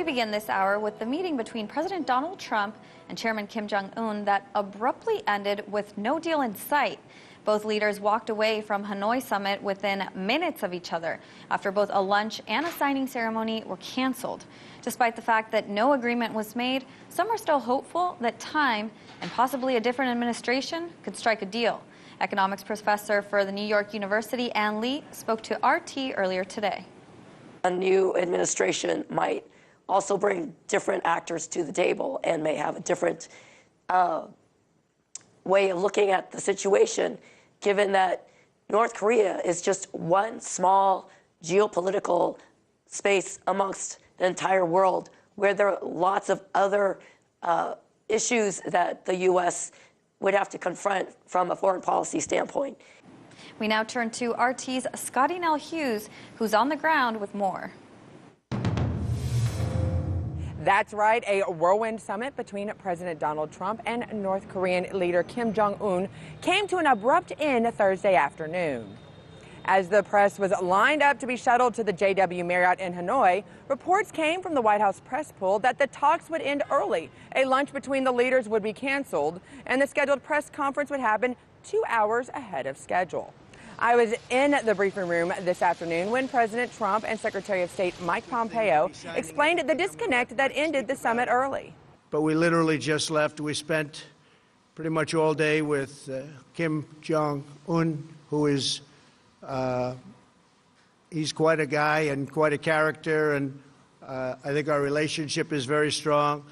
We begin this hour with the meeting between President Donald Trump and Chairman Kim Jong-un that abruptly ended with no deal in sight. Both leaders walked away from Hanoi summit within minutes of each other after both a lunch and a signing ceremony were canceled. Despite the fact that no agreement was made, some are still hopeful that time and possibly a different administration could strike a deal. Economics professor for the New York University, Ann Lee, spoke to RT earlier today. A new administration might also bring different actors to the table and may have a different way of looking at the situation, given that North Korea is just one small geopolitical space amongst the entire world, where there are lots of other issues that the U.S. would have to confront from a foreign policy standpoint. We now turn to RT's Scottie Nell Hughes, who's on the ground with more. That's right, a whirlwind summit between President Donald Trump and North Korean leader Kim Jong-un came to an abrupt end Thursday afternoon. As the press was lined up to be shuttled to the JW Marriott in Hanoi, reports came from the White House press pool that the talks would end early. A lunch between the leaders would be canceled, and the scheduled press conference would happen 2 hours ahead of schedule. I was in the briefing room this afternoon when President Trump and Secretary of State Mike Pompeo explained the disconnect that ended the summit early. But we literally just left. We spent pretty much all day with Kim Jong-un, who is he's quite a guy and quite a character, and I think our relationship is very strong.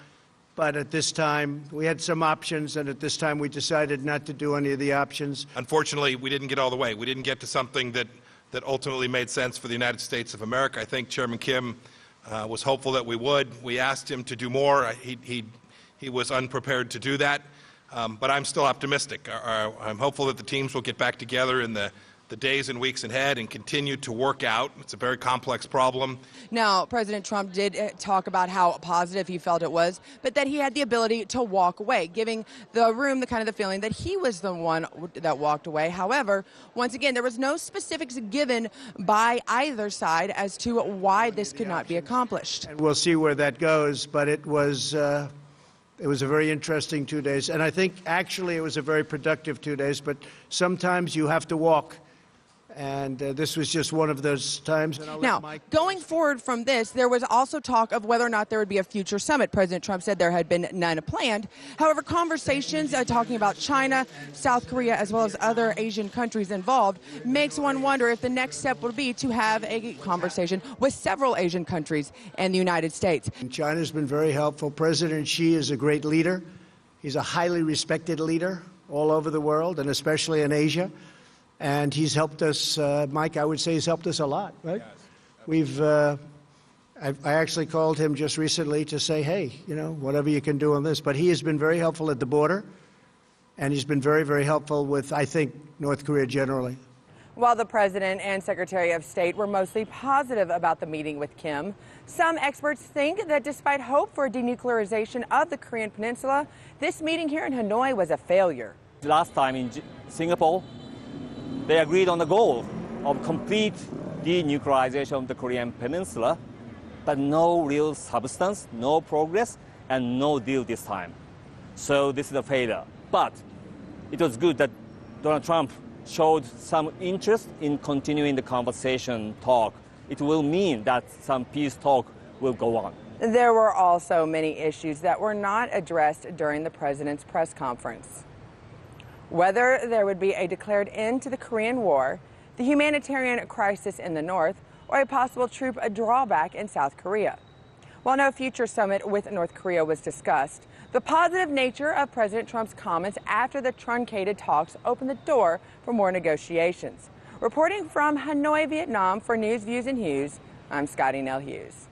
But at this time, we had some options, and at this time we decided not to do any of the options. Unfortunately, we didn't get all the way. We didn't get to something that ultimately made sense for the United States of America. I think Chairman Kim was hopeful that we would. We asked him to do more. He was unprepared to do that. But I'm still optimistic. I'm hopeful that the teams will get back together in the days and weeks ahead and continue to work out. It's a very complex problem. Now, President Trump did talk about how positive he felt it was, but that he had the ability to walk away, giving the room the feeling that he was the one that walked away. However, once again, there was no specifics given by either side as to why this could not be accomplished. And we'll see where that goes, but it was a very interesting 2 days. And I think actually it was a very productive 2 days, but sometimes you have to walk. And this was just one of those times. And now, going forward from this, there was also talk of whether or not there would be a future summit. President Trump said there had been none planned. However, conversations talking about China, South Korea, as well as other Asian countries involved, makes one wonder if the next step would be to have a conversation with several Asian countries and the United States. And China's been very helpful. President Xi is a great leader. He's a highly respected leader all over the world, and especially in Asia. And he's helped us, Mike, I would say he's helped us a lot, right? Yes, I actually called him just recently to say, hey, whatever you can do on this. But he has been very helpful at the border, and he's been very, very helpful with, I think, North Korea generally. While the President and Secretary of State were mostly positive about the meeting with Kim, some experts think that despite hope for denuclearization of the Korean Peninsula, this meeting here in Hanoi was a failure. Last time in Singapore, they agreed on the goal of complete denuclearization of the Korean Peninsula, but no real substance, no progress, and no deal this time. So this is a failure. But it was good that Donald Trump showed some interest in continuing the conversation talk. It will mean that some peace talk will go on. There were also many issues that were not addressed during the president's press conference. Whether there would be a declared end to the Korean War, the humanitarian crisis in the north, or a possible troop drawback in South Korea. While no future summit with North Korea was discussed, the positive nature of President Trump's comments after the truncated talks opened the door for more negotiations. Reporting from Hanoi, Vietnam for News, Views, and Hughes, I'm Scottie Nell Hughes.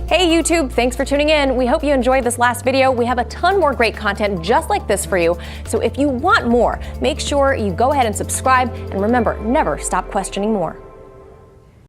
Hey YouTube, thanks for tuning in. We hope you enjoyed this last video. We have a ton more great content just like this for you. So if you want more, make sure you go ahead and subscribe. And remember, never stop questioning more.